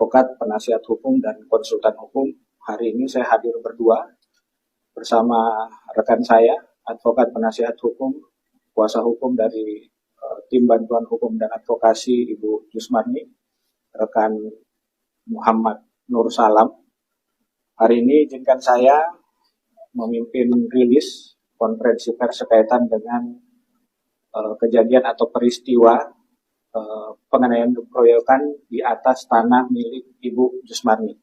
advokat, penasihat hukum, dan konsultan hukum. Hari ini saya hadir berdua bersama rekan saya, advokat, penasihat hukum, kuasa hukum dari tim bantuan hukum dan advokasi Ibu Jusmarni, rekan Muhammad Nur Salam. Hari ini izinkan saya memimpin rilis konferensi pers berkaitan dengan kejadian atau peristiwa penganiayaan dan pengeroyokan di atas tanah milik Ibu Jusmarni.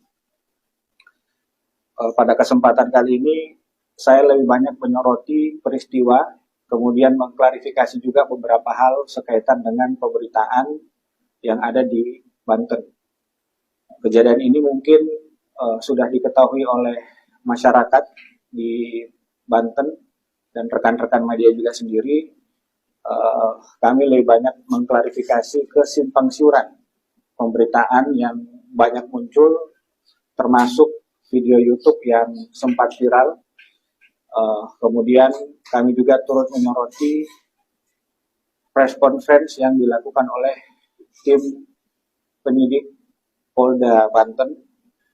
Pada kesempatan kali ini saya lebih banyak menyoroti peristiwa, kemudian mengklarifikasi juga beberapa hal sekaitan dengan pemberitaan yang ada di Banten. Kejadian ini mungkin sudah diketahui oleh masyarakat di Banten dan rekan-rekan media juga sendiri. Kami lebih banyak mengklarifikasi kesimpang siuran pemberitaan yang banyak muncul, termasuk video YouTube yang sempat viral. Kemudian kami juga turut menyoroti press conference yang dilakukan oleh tim penyidik Polda Banten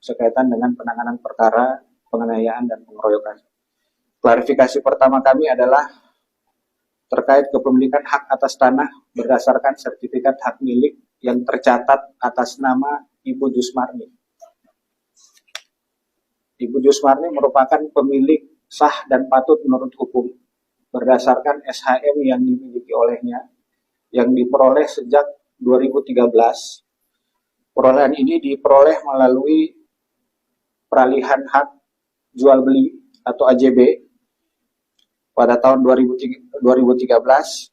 sekaitan dengan penanganan perkara penganiayaan dan pengeroyokan. Klarifikasi pertama kami adalah terkait kepemilikan hak atas tanah berdasarkan sertifikat hak milik yang tercatat atas nama Ibu Jusmarni. Ibu Jusmarni merupakan pemilik sah dan patut menurut hukum berdasarkan SHM yang dimiliki olehnya yang diperoleh sejak 2013. Perolehan ini diperoleh melalui peralihan hak jual beli atau AJB. Pada tahun 2013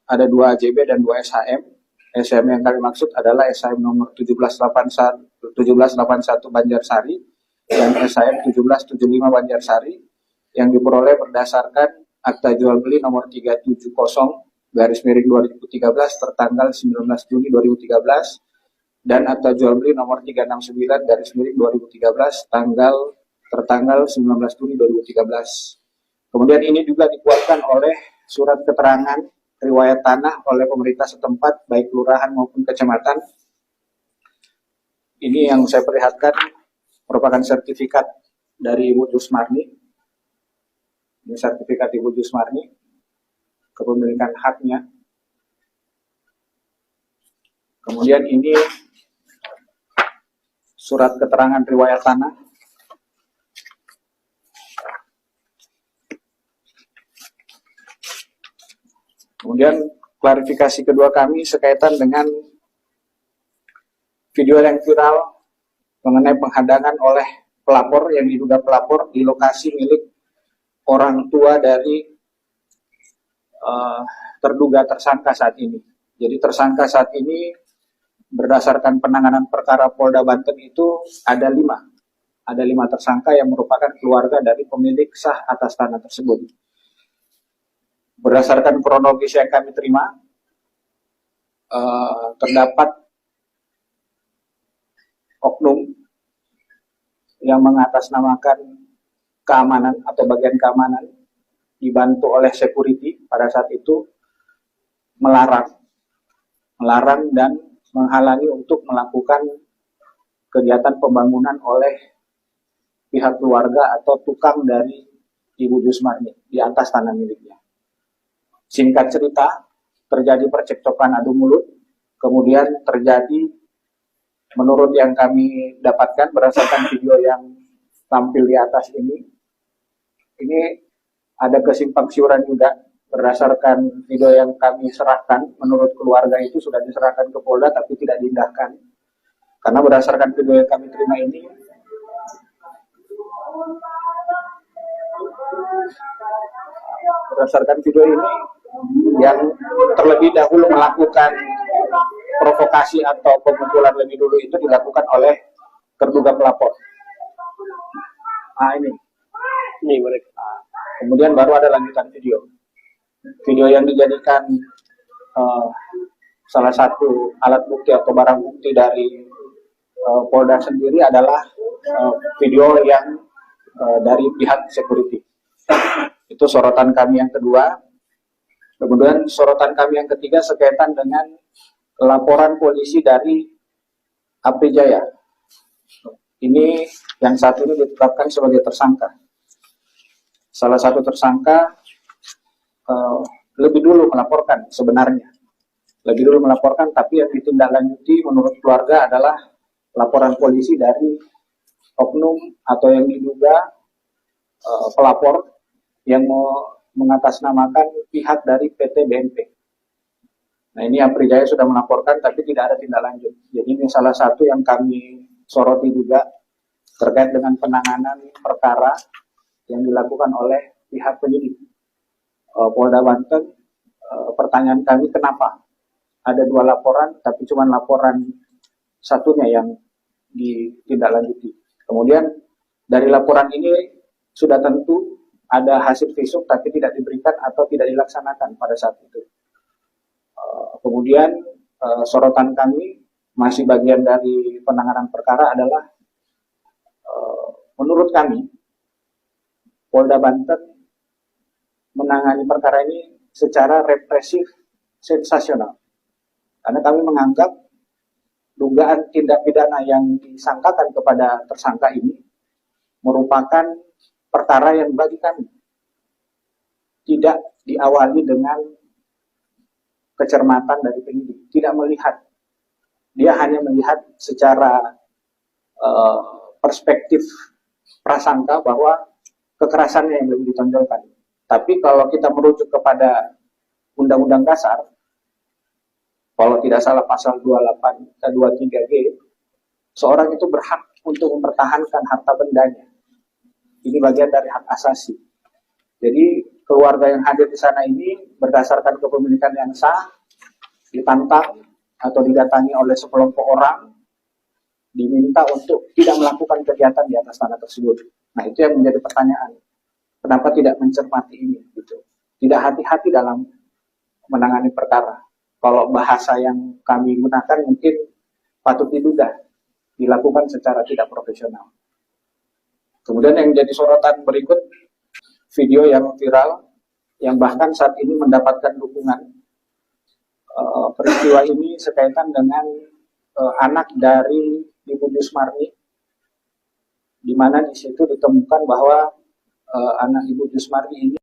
ada 2 AJB dan 2 SHM. SHM yang kami maksud adalah SHM nomor 1781 Banjarsari dan SHM 1775 Banjarsari yang diperoleh berdasarkan akta jual beli nomor 370/2013 tertanggal 19 Juni 2013 dan akta jual beli nomor 369/2013 tertanggal 19 Juni 2013. Kemudian ini juga dikuatkan oleh surat keterangan riwayat tanah oleh pemerintah setempat, baik kelurahan maupun kecamatan. Ini yang saya perlihatkan merupakan sertifikat dari Ibu Jusmarni. Ini sertifikat Ibu Jusmarni, kepemilikan haknya. Kemudian ini surat keterangan riwayat tanah. Kemudian klarifikasi kedua kami sekaitan dengan video yang viral mengenai penghadangan oleh pelapor yang diduga pelapor di lokasi milik orang tua dari terduga tersangka saat ini. Jadi tersangka saat ini berdasarkan penanganan perkara Polda Banten itu ada 5 tersangka yang merupakan keluarga dari pemilik sah atas tanah tersebut. Berdasarkan kronologis yang kami terima, terdapat oknum yang mengatasnamakan keamanan atau bagian keamanan dibantu oleh security pada saat itu melarang dan menghalangi untuk melakukan kegiatan pembangunan oleh pihak keluarga atau tukang dari Ibu Jusmarni di atas tanah miliknya. Singkat cerita, terjadi percekcokan adu mulut, kemudian terjadi, menurut yang kami dapatkan berdasarkan video yang tampil di atas ini ada kesimpang siuran juga berdasarkan video yang kami serahkan. Menurut keluarga itu sudah diserahkan ke Polda tapi tidak diindahkan. Karena berdasarkan video yang kami terima ini, yang terlebih dahulu melakukan provokasi atau pemukulan lebih dulu itu dilakukan oleh terduga pelapor. Ini mereka. Kemudian baru ada lanjutan video yang dijadikan salah satu alat bukti atau barang bukti dari Polda sendiri adalah video yang dari pihak security. Itu sorotan kami yang kedua. Kemudian sorotan kami yang ketiga sekaitan dengan laporan polisi dari Apri Jaya. Ini yang saat ini ditetapkan sebagai tersangka. Salah satu tersangka lebih dulu melaporkan sebenarnya. Lebih dulu melaporkan, tapi yang ditindaklanjuti menurut keluarga adalah laporan polisi dari oknum atau yang diduga pelapor yang mengatasnamakan pihak dari PT BNP. Nah, ini Ampri Jaya sudah melaporkan tapi tidak ada tindak lanjut. Jadi ini salah satu yang kami soroti juga terkait dengan penanganan perkara yang dilakukan oleh pihak penyidik Polda Banten. Pertanyaan kami, kenapa ada 2 laporan tapi cuma laporan satunya yang ditindaklanjuti. Kemudian dari laporan ini sudah tentu ada hasil visum tapi tidak diberikan atau tidak dilaksanakan pada saat itu. Kemudian sorotan kami masih bagian dari penanganan perkara adalah menurut kami Polda Banten menangani perkara ini secara represif sensasional. Karena kami menganggap dugaan tindak pidana yang disangkakan kepada tersangka ini merupakan perkara yang bagi kami tidak diawali dengan kecermatan dari penyidik, tidak melihat. Dia hanya melihat secara perspektif prasangka bahwa kekerasannya yang lebih ditonjolkan. Tapi kalau kita merujuk kepada Undang-Undang Dasar, kalau tidak salah pasal 23G, seorang itu berhak untuk mempertahankan harta bendanya. Ini bagian dari hak asasi. Jadi keluarga yang hadir di sana ini berdasarkan kepemilikan yang sah, ditantang atau didatangi oleh sekelompok orang, diminta untuk tidak melakukan kegiatan di atas tanah tersebut. Nah, itu yang menjadi pertanyaan. Kenapa tidak mencermati ini? Gitu. Tidak hati-hati dalam menangani perkara. Kalau bahasa yang kami gunakan mungkin patut diduga dilakukan secara tidak profesional. Kemudian yang jadi sorotan berikut, video yang viral, yang bahkan saat ini mendapatkan dukungan. Peristiwa ini sekaitan dengan anak dari Ibu Jusmarni, di mana di situ ditemukan bahwa anak Ibu Jusmarni ini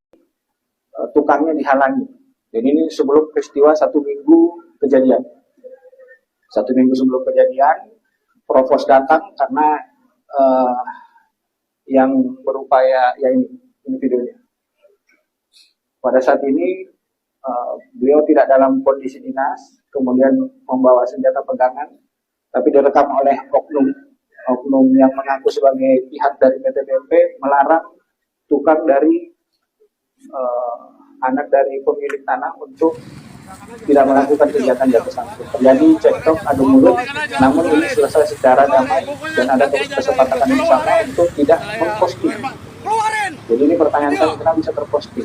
tukangnya dihalangi. Jadi ini sebelum peristiwa 1 minggu kejadian. 1 minggu sebelum kejadian, Provos datang karena yang berupaya, ya ini videonya. Pada saat ini beliau tidak dalam kondisi dinas, kemudian membawa senjata pegangan, tapi direkam oleh oknum yang mengaku sebagai pihak dari PT BNP melarang tukang dari anak dari pemilik tanah untuk tidak melakukan kegiatan di atas tanah. Terjadi cekcok adu mulut, namun ini selesai secara damai dan ada kesepakatan bersama untuk tidak memposting. Jadi ini pertanyaan kami, kenapa bisa terposting?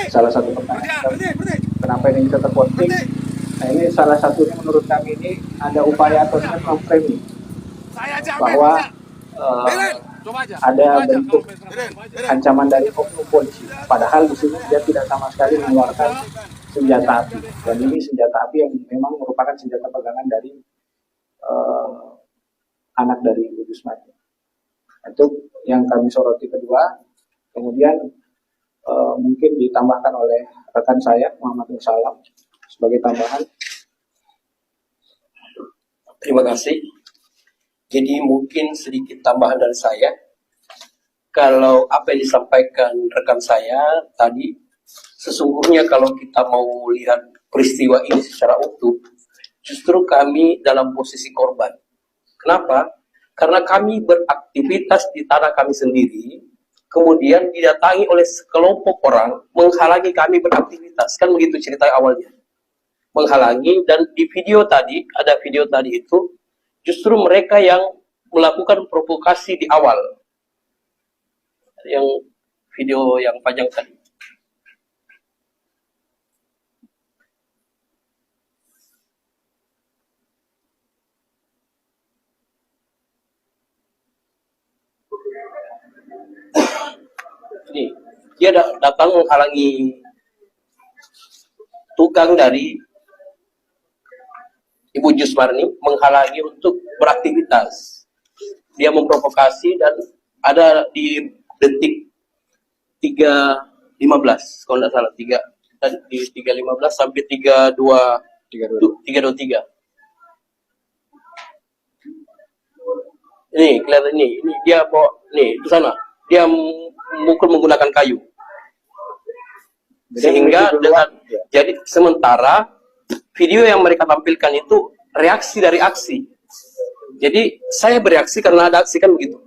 Salah satu pertanyaan kami, kenapa ini bisa terposting? Nah, ini salah satunya menurut kami ini ada upaya atau memframing bahwa ada bentuk ancaman dari oknum polisi. Padahal di sini dia tidak sama sekali mengeluarkan senjata api. Dan ini senjata api yang memang merupakan senjata pegangan dari anak dari Ibu Jusmarni. Itu yang kami soroti kedua. Kemudian mungkin ditambahkan oleh rekan saya Muhammad Nur Salam sebagai tambahan. Terima kasih. Jadi mungkin sedikit tambahan dari saya. Kalau apa yang disampaikan rekan saya tadi, sesungguhnya kalau kita mau lihat peristiwa ini secara utuh, justru kami dalam posisi korban. Kenapa? Karena kami beraktivitas di tanah kami sendiri, kemudian didatangi oleh sekelompok orang menghalangi kami beraktivitas. Kan begitu cerita awalnya. Menghalangi, dan di video tadi, ada video tadi itu, justru mereka yang melakukan provokasi di awal. Yang video yang panjang tadi. Ini, dia datang menghalangi tukang dari Ibu Jusmarni, menghalangi untuk beraktivitas. dia memprovokasi, dan ada di detik 3:15 kalau tidak salah, di 3:15 sampai 3:23. Ini kelihatan, ini dia bawa, nih di sana dia mukul menggunakan kayu, sehingga dengan jadi sementara video yang mereka tampilkan itu reaksi dari aksi. Jadi saya bereaksi karena ada aksi, kan begitu.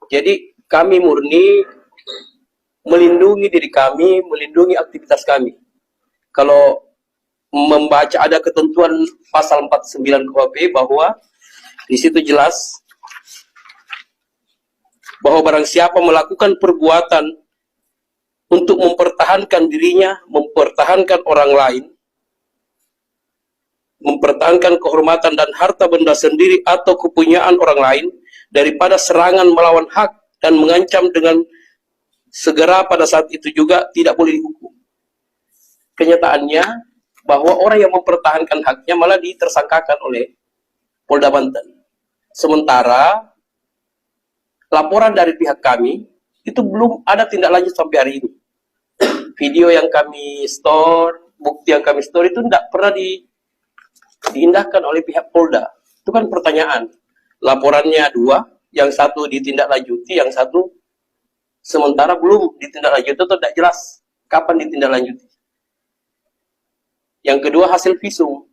Jadi kami murni melindungi diri kami, melindungi aktivitas kami. Kalau membaca ada ketentuan pasal 49 KUHP bahwa di situ jelas bahwa barang siapa melakukan perbuatan untuk mempertahankan dirinya, mempertahankan orang lain, mempertahankan kehormatan dan harta benda sendiri atau kepunyaan orang lain daripada serangan melawan hak dan mengancam dengan segera pada saat itu juga tidak boleh dihukum. Kenyataannya bahwa orang yang mempertahankan haknya malah ditersangkakan oleh Polda Banten. Sementara laporan dari pihak kami itu belum ada tindak lanjut sampai hari ini. Video yang kami store, bukti yang kami store itu tidak pernah diindahkan oleh pihak Polda. Itu kan pertanyaan. Laporannya 2, yang satu ditindaklanjuti, yang satu sementara belum ditindaklanjuti atau tidak jelas kapan ditindaklanjuti. Yang kedua, hasil visum.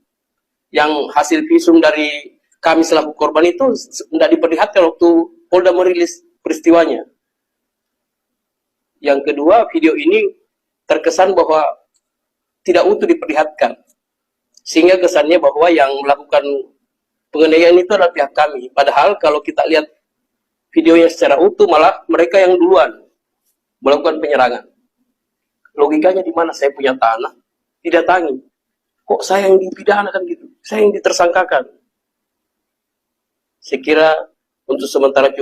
Yang hasil visum dari kami selaku korban itu tidak diperlihatkan waktu Polda merilis peristiwanya. Yang kedua, video ini terkesan bahwa tidak utuh diperlihatkan, sehingga kesannya bahwa yang melakukan penganiayaan itu adalah pihak kami. Padahal kalau kita lihat videonya secara utuh, malah mereka yang duluan melakukan penyerangan. Logikanya di mana? Saya punya tanah, didatangi. Kok saya yang dipidanakan gitu? Saya yang ditersangkakan. Saya kira untuk sementara cukup.